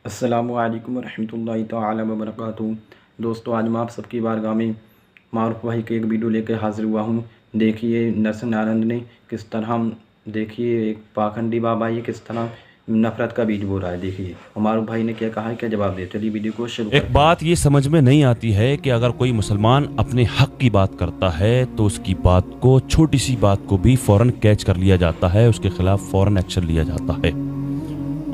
अस्सलामुअलैकुम रहमतुल्लाहि तआला व बरकातुहू। दोस्तों, आज मैं आप सबकी बारगाह में मारूफ भाई के एक वीडियो लेकर हाजिर हुआ हूँ। देखिए नरसिंह आनंद ने किस तरह देखिए एक पाखंडी बाबा ये किस तरह नफ़रत का बीज बो रहा है। देखिए और मारूफ भाई ने क्या कहा है, क्या जवाब दे। चलिए वीडियो को शुरू करते एक हैं। बात ये समझ में नहीं आती है कि अगर कोई मुसलमान अपने हक की बात करता है तो उसकी बात को, छोटी सी बात को भी फौरन कैच कर लिया जाता है, उसके खिलाफ फौरन एक्शन लिया जाता है,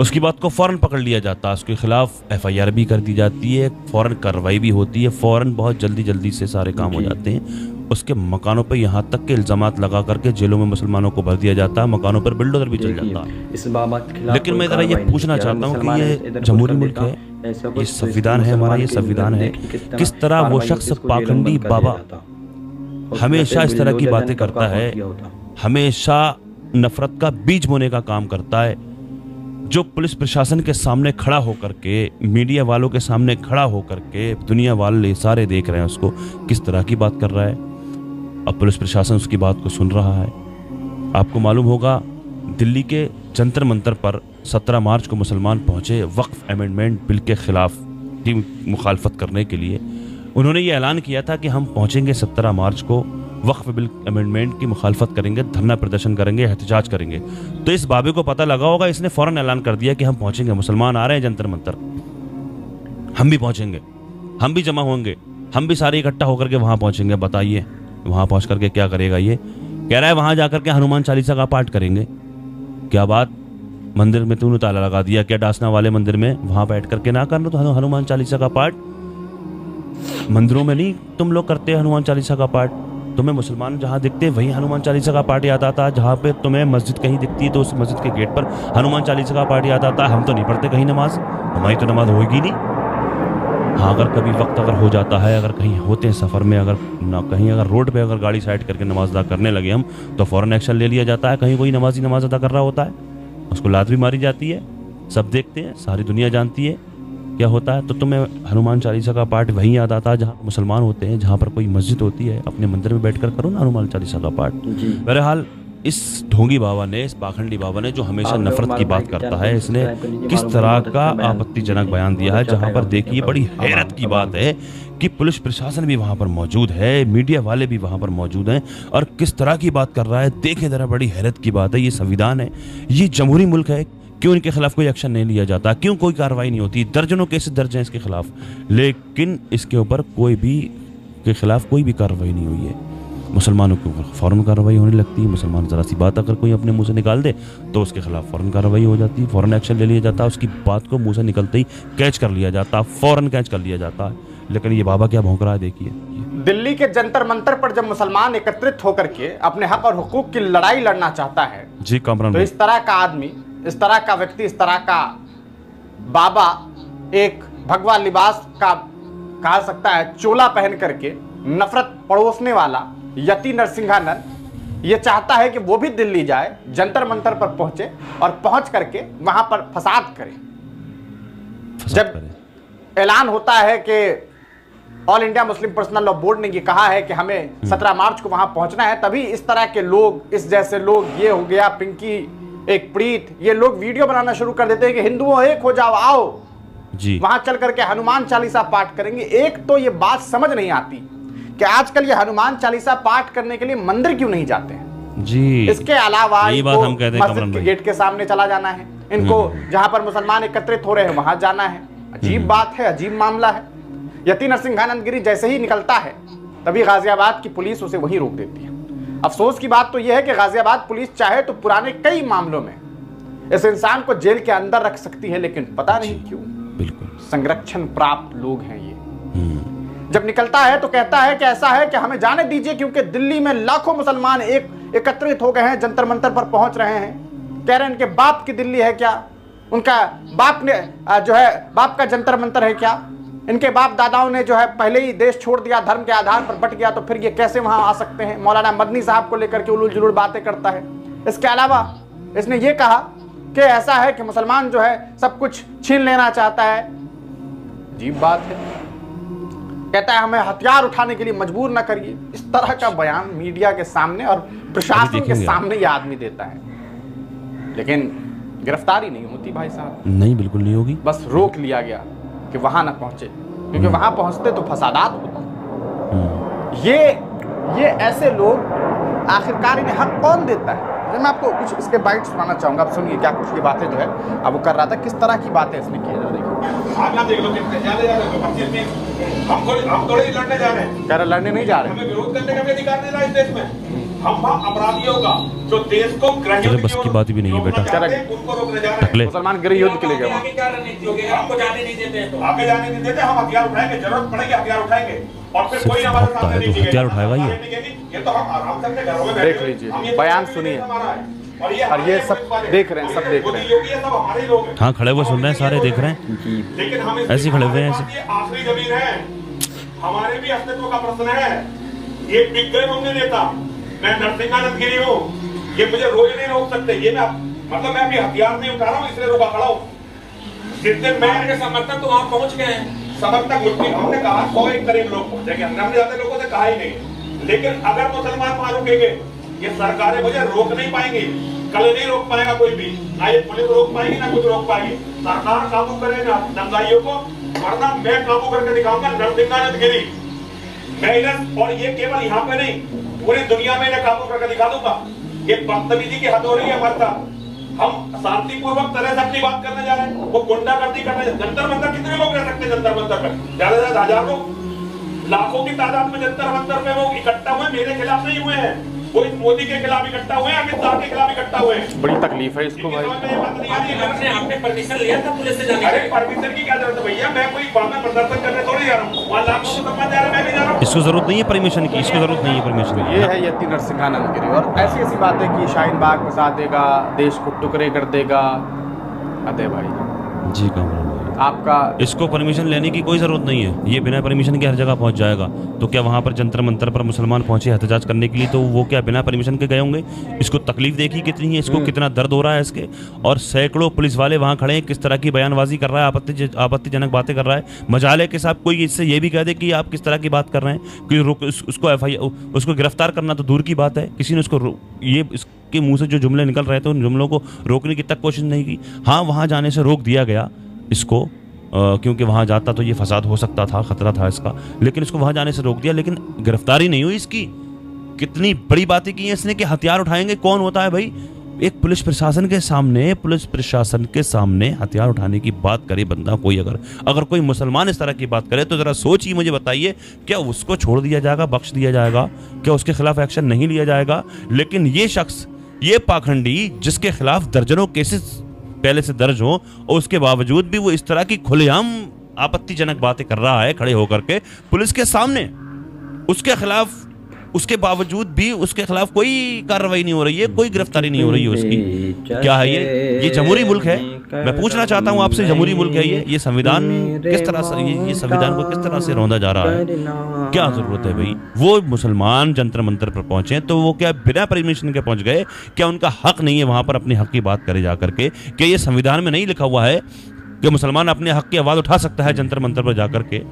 उसकी बात को फौरन पकड़ लिया जाता है, उसके खिलाफ एफआईआर भी कर दी जाती है, फौरन कार्रवाई भी होती है, फौरन बहुत जल्दी जल्दी से सारे काम हो जाते हैं। उसके मकानों पे यहाँ तक के इल्जामात लगा करके जेलों में मुसलमानों को भर दिया जाता है, मकानों पर बुलडोजर भी चल जाता है। इस बाबा के खिलाफ लेकिन मैं ज़रा ये पूछना चाहता हूँ कि ये जमहूरी मुल्क है, ये संविधान है हमारा, ये संविधान है, किस तरह वो शख्स पाखंडी बाबा हमेशा इस तरह की बातें करता है, हमेशा नफरत का बीज बोने का काम करता है, जो पुलिस प्रशासन के सामने खड़ा होकर के, मीडिया वालों के सामने खड़ा होकर के, दुनिया वाले सारे देख रहे हैं उसको किस तरह की बात कर रहा है। अब पुलिस प्रशासन उसकी बात को सुन रहा है। आपको मालूम होगा दिल्ली के जंतर मंतर पर 17 मार्च को मुसलमान पहुंचे वक्फ अमेंडमेंट बिल के खिलाफ की मुखालफत करने के लिए। उन्होंने ये ऐलान किया था कि हम पहुंचेंगे 17 मार्च को, वक्फ बिल अमेंडमेंट की मुखालफत करेंगे, धरना प्रदर्शन करेंगे, एहतजाज करेंगे। तो इस बाबे को पता लगा होगा, इसने फौरन ऐलान कर दिया कि हम पहुंचेंगे, मुसलमान आ रहे हैं जंतर मंतर, हम भी पहुंचेंगे, हम भी जमा होंगे, हम भी सारे इकट्ठा होकर के वहां पहुंचेंगे। बताइए वहां पहुंच करके क्या करेगा? ये कह रहा है वहां जाकर के हनुमान चालीसा का पाठ करेंगे। क्या बात, मंदिर में तूने ताला लगा दिया क्या? डासना वाले मंदिर में वहां बैठ करके ना करना तो हनुमान चालीसा का पाठ मंदिरों में नहीं तुम लोग करते हनुमान चालीसा का पाठ? तुम्हें मुसलमान जहां दिखते वहीं हनुमान चालीसा का पाठ याद आता है। जहां पे तुम्हें मस्जिद कहीं दिखती है तो उस मस्जिद के गेट पर हनुमान चालीसा का पाठ याद आता है। हम तो नहीं पढ़ते कहीं नमाज, हमारी तो नमाज होगी नहीं। हाँ, अगर कभी वक्त अगर हो जाता है, अगर कहीं होते हैं सफ़र में, अगर ना कहीं अगर रोड पे अगर गाड़ी साइड करके नमाज अदा करने लगे हम, तो फ़ौरन एक्शन ले लिया जाता है। कहीं कोई नमाजी नमाज अदा कर रहा होता है, उसको लात भी मारी जाती है, सब देखते हैं, सारी दुनिया जानती है क्या होता है। तो तुम्हें हनुमान चालीसा का पाठ वहीं याद आता है जहाँ मुसलमान होते हैं, जहाँ पर कोई मस्जिद होती है। अपने मंदिर में बैठकर करो ना हनुमान चालीसा का पाठ। बहरहाल इस ढोंगी बाबा ने, इस पाखंडी बाबा ने जो हमेशा नफरत की बात करता है, इसने किस तरह का आपत्तिजनक बयान दिया है, जहां पर देखिए बड़ी हैरत की बात है कि पुलिस प्रशासन भी वहां पर मौजूद है, मीडिया वाले भी वहां पर मौजूद हैं, और किस तरह की बात कर रहा है। देखे जरा, बड़ी हैरत की बात है। ये संविधान है, ये जमहूरी मुल्क है, क्यों इनके खिलाफ कोई एक्शन नहीं लिया जाता? क्यों कोई कार्रवाई नहीं होती? दर्जनों केसेस दर्ज हैं इसके खिलाफ, लेकिन इसके ऊपर कोई भी के खिलाफ कोई भी कार्रवाई नहीं हुई है। मुसलमानों के ऊपर फ़ौरन कार्रवाई होने लगती है। मुसलमान ज़रा सी बात अगर कोई अपने मुंह से निकाल दे तो उसके खिलाफ फ़ौरन कार्रवाई हो जाती है, फ़ौरन एक्शन ले लिया जाता है, उसकी बात को मुंह से निकलते ही कैच कर लिया जाता है, फ़ौरन कैच कर लिया जाता है। लेकिन ये बाबा क्या भौंक रहा है, देखिए। दिल्ली के जंतर मंतर पर जब मुसलमान एकत्रित होकर के अपने हक और हुकूक की लड़ाई लड़ना चाहता है जी कामरान, तो इस तरह का आदमी, इस तरह का व्यक्ति, इस तरह का बाबा एक भगवा लिबास का कहा सकता है चोला पहन करके नफरत पड़ोसने वाला यति नरसिंहानंद ये चाहता है कि वो भी दिल्ली जाए, जंतर मंतर पर पहुंचे और पहुंच करके वहां पर फसाद करे। जब ऐलान होता है कि all India Muslim personal law board ने ये कहा है कि हमें 17 मार्च को वहां पहुंचना है, तभी इस तरह के लोग, इस जैसे लोग, ये हो गया पिंकी एक प्रीत, ये लोग वीडियो बनाना शुरू कर देते हैं कि हिंदुओं एक हो जाओ, आओ जी वहां चल करके हनुमान चालीसा पाठ करेंगे। एक तो ये बात समझ नहीं आती कि आजकल ये हनुमान चालीसा पाठ करने के लिए मंदिर क्यों नहीं जाते हैं जी। इसके अलावा इनको मस्जिद के गेट के सामने चला जाना है, इनको जहां पर मुसलमान एकत्रित हो रहे हैं वहां जाना है। अजीब बात है, अजीब मामला है। यति नरसिंहानंद गिरी जैसे ही निकलता है तभी गाजियाबाद की पुलिस उसे वहीं रोक देती है। अफसोस की बात तो यह है कि गाजियाबाद पुलिस चाहे तो पुराने कई मामलों में इस इंसान को जेल के अंदर रख सकती है, लेकिन पता नहीं क्यों बिल्कुल संरक्षण प्राप्त लोग हैं ये। जब निकलता है तो कहता है कि ऐसा है कि हमें जाने दीजिए, क्योंकि दिल्ली में लाखों मुसलमान एकत्रित हो गए हैं, जंतर मंतर पर पहुंच रहे हैं। कह रहे हैं इनके बाप की दिल्ली है क्या? उनका बाप ने जो है बाप का जंतर मंतर है क्या? इनके बाप दादाओं ने जो है पहले ही देश छोड़ दिया, धर्म के आधार पर बट गया, तो फिर ये कैसे वहां आ सकते हैं? मौलाना मदनी साहब को लेकर के उलूल जुलूल बातें करता है। इसके अलावा इसने ये कहा कि ऐसा है कि मुसलमान जो है सब कुछ छीन लेना चाहता है। अजीब बात है। कहता है हमें हथियार उठाने के लिए मजबूर न करिए। इस तरह का बयान मीडिया के सामने और प्रशासन के सामने ये आदमी देता है। लेकिन गिरफ्तारी नहीं होती भाई साहब, नहीं, बिल्कुल नहीं होगी। बस रोक लिया गया कि वहां ना पहुंचे, क्योंकि वहां पहुंचते तो फसादात होते। ये ऐसे लोग आखिरकार इन्हें हक कौन देता है? मैं आपको कुछ इसके बाइट सुनाना चाहूंगा, आप सुनिए क्या कुछ की बातें जो है अब वो कर रहा था, किस तरह की बातें इसने की है। आप देख लो कितने ज्यादा हम थोड़े लड़ने जा रहे हैं, कह रहे लड़ने नहीं जा रहे, हमें विरोध करने का भी अधिकार नहीं रहा इस देश में। हम अपराधियों का जो देश को तेरे बस की बात भी नहीं है बेटा, उनको रोकने जा रहे हैं। मुसलमान गृह युद्ध के लिए गए, क्या रणनीति होगी? आपको जाने नहीं देते हैं, तो आगे जाने नहीं देते, हम हथियार उठाएंगे, जरूरत पड़ेगी हथियार उठाएंगे, और फिर कोई हमारे सामने नहीं टिकेगा। हथियार उठाएगा ये तो हम आराम से अपने घरों में देख लीजिए, बयान सुनिए, और ये सब देख रहे हैं, सब देख रहे हैं, सब हमारे लोग हैं। हाँ, खड़े हुए सुन रहे हैं, सारे देख रहे हैं, लेकिन हम ऐसे खड़े हुए हैं, ऐसे। आखिरी जमीन है, हमारे भी अस्तित्व का प्रश्न है। ये बिक गए होंगे नेता, मैं नरसिंहानंद गिरी हूँ, ये मुझे रोज नहीं रोक सकते। ये मैं मतलब मैं अभी हथियार नहीं उठा रहा हूँ, इसलिए रुका खड़ा हूँ। जिस दिन मैं समर्थक तो वहां पहुंच गए हैं, समर्थक हमने कहा 100 के करीब लोग पहुंचेंगे, हमने ज्यादा लोगों से कहा ही नहीं। लेकिन अगर मुसलमान वहां रुकेंगे, ये सरकारें मुझे रोक नहीं पाएंगी, कल नहीं रोक पाएगा कोई भी, ना ये पुलिस रोक पाएगी ना कुछ रोक पाएगी। सरकार काबू करेगा दंगाइयों को, वरना मैं काबू करके दिखाऊंगा नरसिंहानंद गिरी। मैं इधर, और ये केवल यहाँ पे नहीं, पूरी दुनिया में इन्हें काबू करके दिखा दूंगा। ये बदतमीजी की हद हो रही है हमारे साथ। हम शांतिपूर्वक तरह से अपनी बात करने जा रहे हैं, वो गुंडागर्दी कर रहे हैं। जंतर मंतर कितने लोग रह सकते हैं? जंतर मंतर पर ज्यादा से ज्यादा 1000 लोग, लाखों की तादाद में जंतर मंतर में वो इकट्ठा हुए, मेरे खिलाफ नहीं हुए हैं, वो इस मोदी के खिलाफ इकट्ठा हुए, अमित शाह के खिलाफ इकट्ठा हुए। बड़ी तकलीफ है इसको भाई। आपने परमिशन लिया था पुलिस से जाने? अरे परमिशन की क्या जरूरत है भैया, मैं कोई वहां प्रदर्शन करने थोड़ी जा रहा हूँ, वहाँ लाखों को सम्मान जा रहा है, मैं भी जा रहा हूँ। इसको जरूरत नहीं है परमिशन की, इसको जरूरत नहीं है परमिशन की। ये है यति नरसिंहानंद गिरी, और ऐसी ऐसी बातें कि शाहीन बाग बसा देगा, देश को टुकड़े कर देगा। अरे भाई जी कमल भाई, आपका इसको परमिशन लेने की कोई जरूरत नहीं है, ये बिना परमिशन के हर जगह पहुंच जाएगा। तो क्या वहां पर जंतर मंतर पर मुसलमान पहुंचे एहतजाज करने के लिए, तो वो क्या बिना परमिशन के गए होंगे? इसको तकलीफ देखी कितनी है, इसको कितना दर्द हो रहा है इसके, और सैकड़ों पुलिस वाले वहां खड़े हैं, किस तरह की बयानबाजी कर रहा है, आपत्तिजनक बातें कर रहा है। मजाल है कि साहब कोई इससे ये भी कह दे कि आप किस तरह की बात कर रहे हैं, कि उसको गिरफ्तार करना तो दूर की बात है, किसी ने उसको ये इसके मुंह से जो जुमले निकल रहे थे उन जुमलों को रोकने की तक कोशिश नहीं की। हाँ, वहां जाने से रोक दिया गया इसको, क्योंकि वहाँ जाता तो ये फसाद हो सकता था, खतरा था इसका, लेकिन इसको वहाँ जाने से रोक दिया, लेकिन गिरफ्तारी नहीं हुई इसकी। कितनी बड़ी बातें की हैं इसने कि हथियार उठाएंगे। कौन होता है भाई एक पुलिस प्रशासन के सामने हथियार उठाने की बात करे बंदा? कोई अगर कोई मुसलमान इस तरह की बात करे तो जरा सोचिए, मुझे बताइए, क्या उसको छोड़ दिया जाएगा, बख्श दिया जाएगा? क्या उसके खिलाफ एक्शन नहीं लिया जाएगा? लेकिन ये शख्स, ये पाखंडी, जिसके खिलाफ दर्जनों केसेस पहले से दर्ज हो, और उसके बावजूद भी वो इस तरह की खुलेआम आपत्तिजनक बातें कर रहा है खड़े होकर के पुलिस के सामने, उसके खिलाफ, उसके बावजूद भी उसके खिलाफ कोई कार्रवाई नहीं हो रही है, कोई गिरफ्तारी नहीं हो रही है उसकी। क्या है ये जमहूरी मुल्क है? मैं पूछना चाहता हूं आपसे, जमहूरी मुल्क है ये संविधान किस तरह से, ये संविधान को किस तरह से रौंदा जा रहा है? क्या जरूरत है भाई? वो मुसलमान जंतर मंतर पर पहुंचे तो वो क्या बिना परमिशन के पहुंच गए? क्या उनका हक नहीं है वहां पर अपने हक की बात करे जा करके? क्या ये संविधान में नहीं लिखा हुआ है कि मुसलमान अपने हक की आवाज उठा सकता है जंतर मंतर पर जाकर के?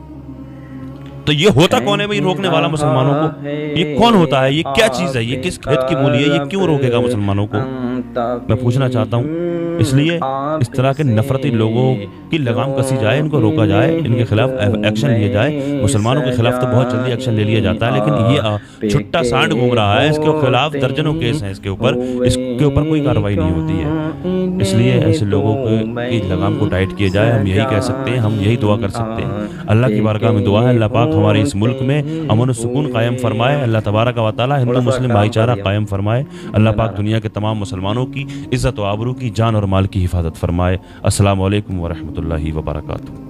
तो ये होता कौन है भाई रोकने वाला मुसलमानों को? ये कौन होता है? ये क्या चीज है? ये किस खेत की मूली है? ये क्यों रोकेगा मुसलमानों को? मैं पूछना चाहता हूँ। इसलिए इस तरह के नफरती लोगों की लगाम कसी जाए, इनको रोका जाए, इनके खिलाफ एक्शन लिया जाए। मुसलमानों के खिलाफ तो बहुत जल्दी एक्शन ले लिया जाता है, लेकिन ये छुट्टा सांड घूम रहा है, इसके खिलाफ दर्जनों केस हैं, इसके ऊपर कोई कार्रवाई नहीं होती है। इसलिए ऐसे लोगों की लगाम को टाइट किया जाए, हम यही कह सकते हैं, हम यही दुआ कर सकते हैं। अल्लाह की बारगाह में दुआ है, अल्लाह पाक हमारे इस मुल्क में अमन सुकून कायम फरमाए। अल्लाह तबारक व तआला हिंदू मुस्लिम भाईचारा कायम फरमाए। अल्लाह पाक दुनिया के तमाम मुसलमानों की इज्जत व आबरू की, जान और माल की हिफाजत फरमाए। अस्सलामु अलैकुम व रहमतुल्लाहि व बरकातुहू।